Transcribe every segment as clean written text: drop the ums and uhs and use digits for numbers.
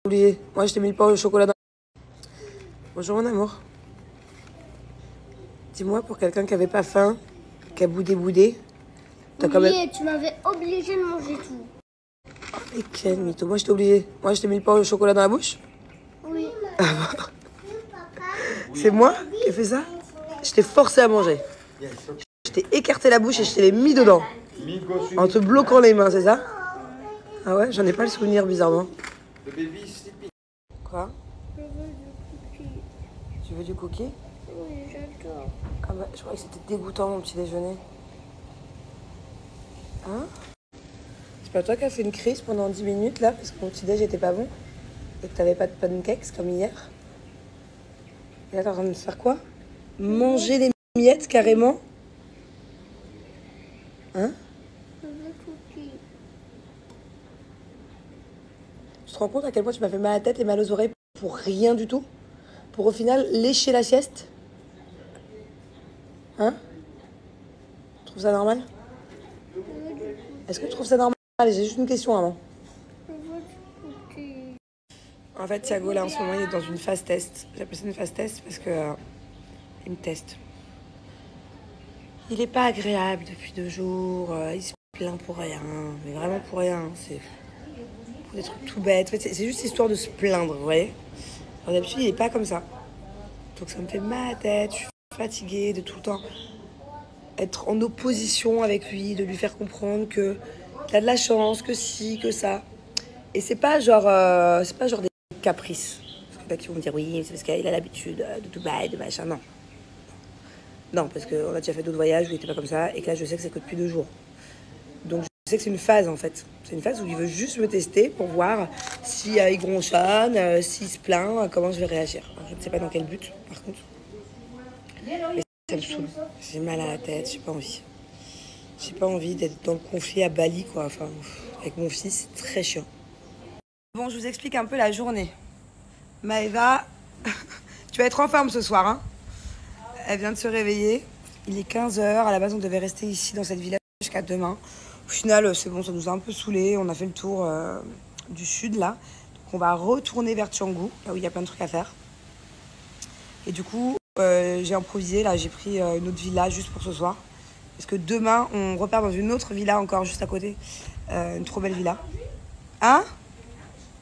Oublié. Moi, je t'ai mis le pain au chocolat dans... Bonjour, mon amour. Dis-moi, pour quelqu'un qui avait pas faim, qui a boudé, t'as quand même... Tu m'avais obligé de manger tout. Et quel mytho. Moi, je t'ai oublié. Moi, je t'ai mis le pain au chocolat dans la bouche. Oui. C'est moi qui ai fait ça? Je t'ai forcé à manger. Je t'ai écarté la bouche et je t'ai mis dedans. En te bloquant les mains, c'est ça? Ah ouais, j'en ai pas le souvenir, bizarrement. Quoi? Je veux du cookie. Tu veux du cookie? Oui, j'adore. Ah bah, je croyais que c'était dégoûtant, mon petit déjeuner. Hein? C'est pas toi qui as fait une crise pendant 10 minutes, là, parce que mon petit déj était pas bon? Et que t'avais pas de pancakes, comme hier? Et là, t'es en train de faire quoi? Manger les miettes, carrément? Hein? Je veux cookie. Tu te rends compte à quel point tu m'as fait mal à la tête et mal aux oreilles pour rien du tout? Pour au final lécher la sieste? Hein? Tu trouves ça normal? Est-ce que tu trouves ça normal? J'ai juste une question avant. Je veux du cookie. En fait, Thiago, là, en ce moment, il est dans une phase test. J'appelle ça une phase test parce que... il me teste. Il est pas agréable depuis 2 jours. Il se plaint pour rien. Mais vraiment pour rien. C'est pour des trucs tout bêtes. En fait, c'est juste histoire de se plaindre, vous voyez? Alors, d'habitude, il est pas comme ça. Donc ça me fait mal à la tête. Je suis fatiguée de tout le temps être en opposition avec lui, de lui faire comprendre que t'as de la chance, que si, que ça. Et c'est pas genre des caprices. Parce que là, qui vont me dire oui, c'est parce qu'il a l'habitude de Dubaï, de machin. Non. Non, parce qu'on a déjà fait d'autres voyages où il était pas comme ça et que là, je sais que c'est que depuis 2 jours. Donc, je sais que c'est une phase, en fait. C'est une phase où il veut juste me tester pour voir si il gronchonne, s'il se plaint, comment je vais réagir. Alors, je ne sais pas dans quel but, par contre. Mais ça me saoule. J'ai mal à la tête, j'ai pas envie. J'ai pas envie d'être dans le conflit à Bali, quoi. Enfin, avec mon fils, c'est très chiant. Bon, je vous explique un peu la journée. Maëva, tu vas être en forme ce soir, hein? Elle vient de se réveiller. Il est 15h. À la base, on devait rester ici dans cette village jusqu'à demain. Au final, c'est bon, ça nous a un peu saoulés. On a fait le tour du sud, là. Donc, on va retourner vers Canggu, là où il y a plein de trucs à faire. Et du coup, j'ai improvisé. Là, j'ai pris une autre villa juste pour ce soir. Parce que demain, on repart dans une autre villa encore juste à côté. Une trop belle villa. Hein?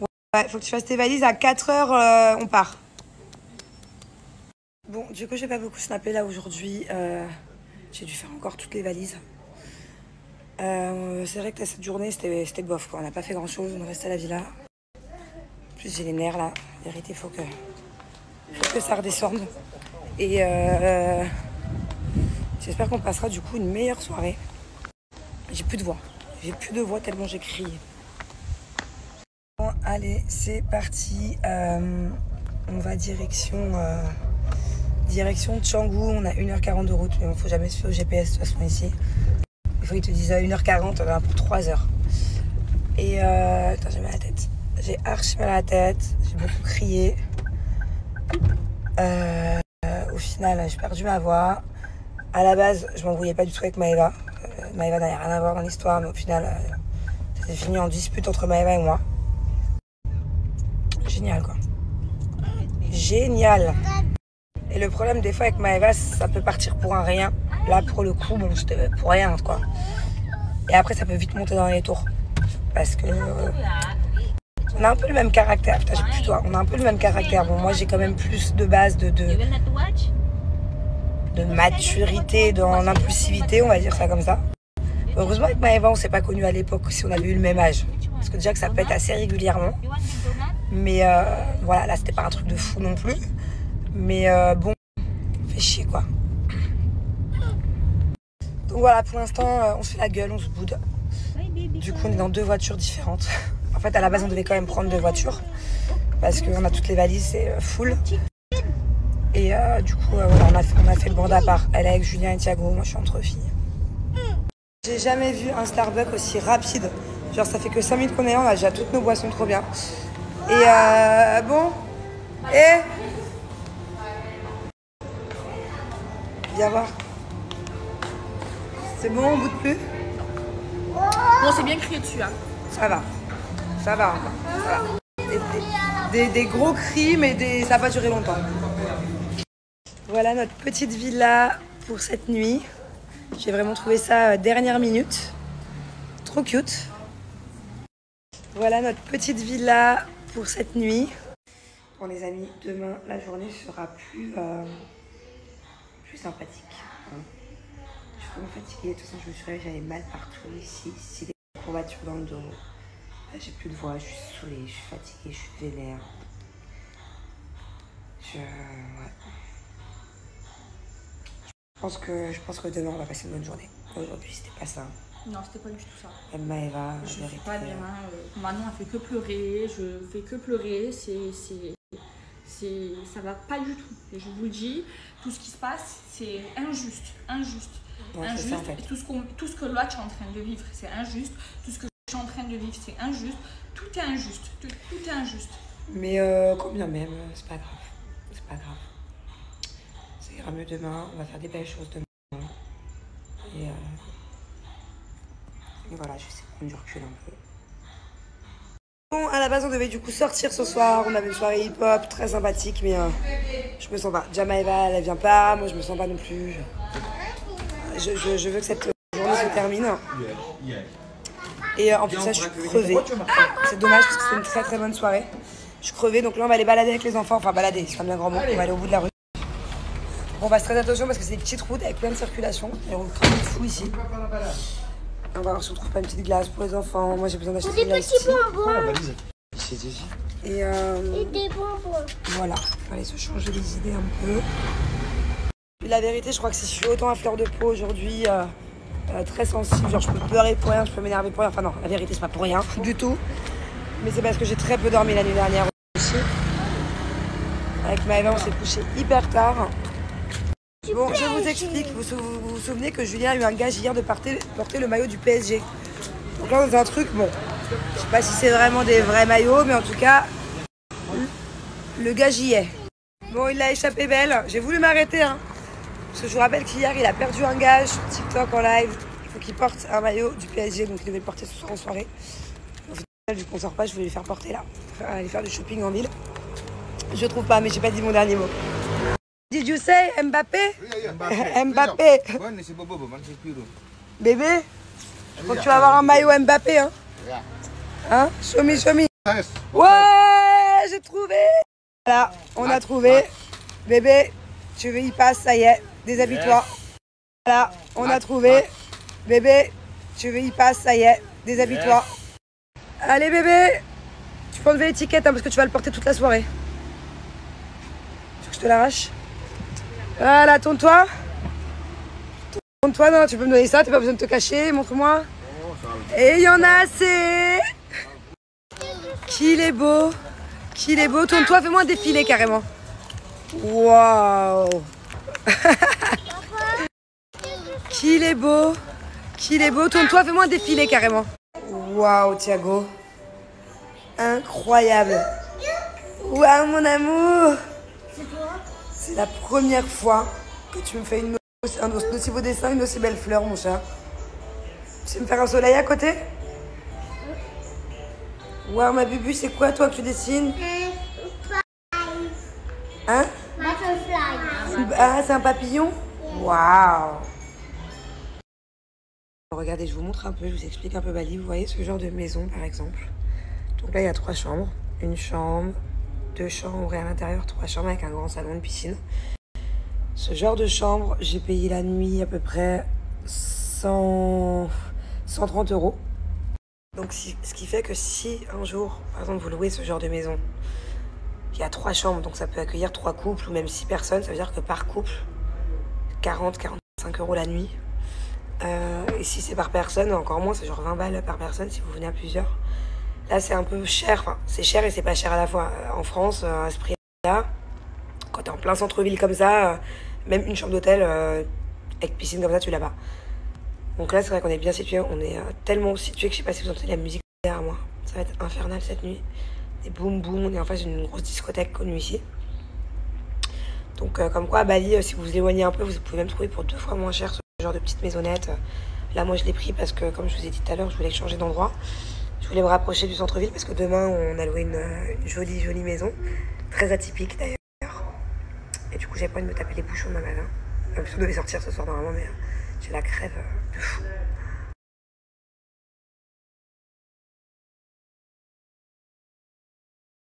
Ouais, faut que tu fasses tes valises. À 4h, on part. Bon, du coup, j'ai pas beaucoup snappé là aujourd'hui. J'ai dû faire encore toutes les valises. C'est vrai que cette journée, c'était bof, quoi. On n'a pas fait grand chose, on est resté à la villa. En plus, j'ai les nerfs là. En vérité, faut que ça redescende. Et j'espère qu'on passera du coup une meilleure soirée. J'ai plus de voix. J'ai plus de voix tellement j'ai crié. Bon, allez, c'est parti. On va direction Canggu. On a 1h40 de route, mais il ne faut jamais se fier au GPS de toute façon ici. Il faut qu'ils te disent 1h40, on a pour 3 heures. Et attends, j'ai mal à la tête. J'ai archi mal à la tête. J'ai beaucoup crié. Au final, j'ai perdu ma voix. À la base, je m'embrouillais pas du tout avec Maëva. Maëva n'avait rien à voir dans l'histoire, mais au final, ça s'est fini en dispute entre Maëva et moi. Génial, quoi. Génial. Et le problème, des fois, avec Maëva, ça peut partir pour un rien. Là, pour le coup, bon, c'était pour rien, quoi. Et après, ça peut vite monter dans les tours. Parce que... on a un peu le même caractère. Putain, j'ai plus de doigts. On a un peu le même caractère. Bon, moi, j'ai quand même plus de base de maturité dans l'impulsivité, on va dire ça comme ça. Heureusement, avec Maëva, on s'est pas connus à l'époque si on avait eu le même âge. Parce que déjà que ça pète assez régulièrement. Mais voilà, là, c'était pas un truc de fou non plus. Mais bon, fait chier, quoi. Donc voilà, pour l'instant, on se fait la gueule, on se boude. Du coup, on est dans 2 voitures différentes. En fait, à la base, on devait quand même prendre 2 voitures. Parce qu'on a toutes les valises, c'est full. Et du coup, voilà, on a fait le bande à part. Elle est avec Julien et Thiago, moi je suis entre filles. J'ai jamais vu un Starbucks aussi rapide. Genre, ça fait que 5 minutes qu'on est là, on a déjà toutes nos boissons trop bien. Et bon. Et. Viens voir. C'est bon, on boude plus? Bon, c'est bien crié dessus, hein. Ça va. Ça va encore. Ça va. des gros cris, mais ça n'a pas duré longtemps. Voilà notre petite villa pour cette nuit. J'ai vraiment trouvé ça dernière minute. Trop cute. Voilà notre petite villa pour cette nuit. Bon les amis, demain la journée sera plus sympathique. Hein. Je suis vraiment fatiguée. De toute façon, je me suis réveillée, j'avais mal partout ici, des courbatures dans le dos. Là, j'ai plus de voix, je suis saoulée, je suis fatiguée, je suis vénère. Ouais. Je pense que demain on va passer une bonne journée. Aujourd'hui c'était pas ça. Non, c'était pas du tout ça. Eva, je suis pas bien. Manon a fait que pleurer, je fais que pleurer. Ça va pas du tout. Et je vous le dis, tout ce qui se passe, c'est injuste. Ouais, injuste. Ça, en fait. Tout ce que l'autre est en train de vivre, c'est injuste. Tout ce que je suis en train de vivre, c'est injuste. Tout est injuste. Tout est injuste. Mais combien même, c'est pas grave. C'est pas grave. Ça ira mieux demain. On va faire des belles choses demain. Et voilà, je sais prendre du recul un peu. Bon, à la base, on devait du coup sortir ce soir. On avait une soirée hip-hop très sympathique, mais je me sens pas. Eva, elle vient pas. Moi, je me sens pas non plus. Je veux que cette journée se termine. Et en plus, ça, je suis crevée. C'est dommage parce que c'était une très très bonne soirée. Je suis crevée, donc là, on va aller balader avec les enfants. Enfin, balader, c'est un bien grand mot. On va aller au bout de la rue. On va se faire attention parce que c'est des petites routes avec plein de circulation. Et on roule comme de fou ici. On va voir si on trouve pas une petite glace pour les enfants. Moi j'ai besoin d'acheter des petits bonbons. Et des bonbons. Voilà, on va aller se changer les idées un peu. Puis la vérité, je crois que si je suis autant à fleur de peau aujourd'hui, très sensible, genre je peux pleurer pour rien, je peux m'énerver pour rien. Enfin non, la vérité c'est pas pour rien du tout. Mais c'est parce que j'ai très peu dormi la nuit dernière aussi. Avec Eva, on s'est couché hyper tard. Bon, je vous explique. Vous vous souvenez que Julien a eu un gage hier de porter le maillot du PSG. Donc là, on a un truc, bon, je sais pas si c'est vraiment des vrais maillots, mais en tout cas, le gage y est. Bon, il l'a échappé belle. J'ai voulu m'arrêter, hein, parce que je vous rappelle qu'hier, il a perdu un gage sur TikTok en live. Il faut qu'il porte un maillot du PSG, donc il devait le porter ce soir en soirée. Au final, vu qu'on sort pas, je voulais lui faire porter là. Aller faire du shopping en ville. Je trouve pas, mais j'ai pas dit mon dernier mot. Did you say Mbappé? Mbappé. Bébé, je crois que tu vas avoir un maillot Mbappé, hein? Hein? Show me. Ouais, j'ai trouvé. Voilà, on a trouvé. Bébé, tu veux y passe, ça y est. Déshabille-toi. Voilà, on a trouvé. Bébé, tu veux y passe, ça y est. Déshabille-toi. Allez bébé, tu peux enlever l'étiquette hein, parce que tu vas le porter toute la soirée. Tu veux que je te l'arrache? Voilà, tourne-toi. Tourne-toi, non, tu peux me donner ça, t'as pas besoin de te cacher, montre-moi. Et il y en a assez. Qu'il est beau. Tourne-toi, fais-moi un défilé carrément. Waouh. Qu'il est beau. Tourne-toi, fais-moi un défilé carrément. Waouh, Thiago. Incroyable. Waouh, mon amour. C'est la première fois que tu me fais un aussi beau dessin, une aussi belle fleur, mon chat. Tu sais me faire un soleil à côté? Waouh, ma bubu, c'est quoi toi que tu dessines? Hein? Butterfly. Ah, c'est un papillon? Waouh. Regardez, je vous montre un peu, je vous explique un peu Bali. Vous voyez ce genre de maison, par exemple. Donc là, il y a 3 chambres. Une chambre, 2 chambres et à l'intérieur 3 chambres avec un grand salon de piscine. Ce genre de chambre, j'ai payé la nuit à peu près 130 €. Donc ce qui fait que si un jour, par exemple, vous louez ce genre de maison, il y a 3 chambres, donc ça peut accueillir 3 couples ou même 6 personnes, ça veut dire que par couple, 40-45 € la nuit. Et si c'est par personne, encore moins, c'est genre 20 balles par personne si vous venez à plusieurs. Là, c'est un peu cher, enfin, c'est cher et c'est pas cher à la fois. En France, à ce prix-là, quand t'es en plein centre-ville comme ça, même une chambre d'hôtel avec piscine comme ça, tu l'as pas. Donc là, c'est vrai qu'on est bien situé, on est tellement situé que je sais pas si vous entendez la musique derrière moi. Ça va être infernal cette nuit. Des boum boum, on est en face d'une grosse discothèque connue ici. Donc comme quoi à Bali, si vous vous éloignez un peu, vous pouvez même trouver pour 2 fois moins cher ce genre de petite maisonnette. Là, moi, je l'ai pris parce que, comme je vous ai dit tout à l'heure, je voulais changer d'endroit. Je voulais me rapprocher du centre-ville parce que demain, on a loué une jolie maison. Très atypique d'ailleurs. Et du coup, j'avais pas envie de me taper les bouchons de magasin. En plus, on devait sortir ce soir normalement, mais j'ai la crève de fou.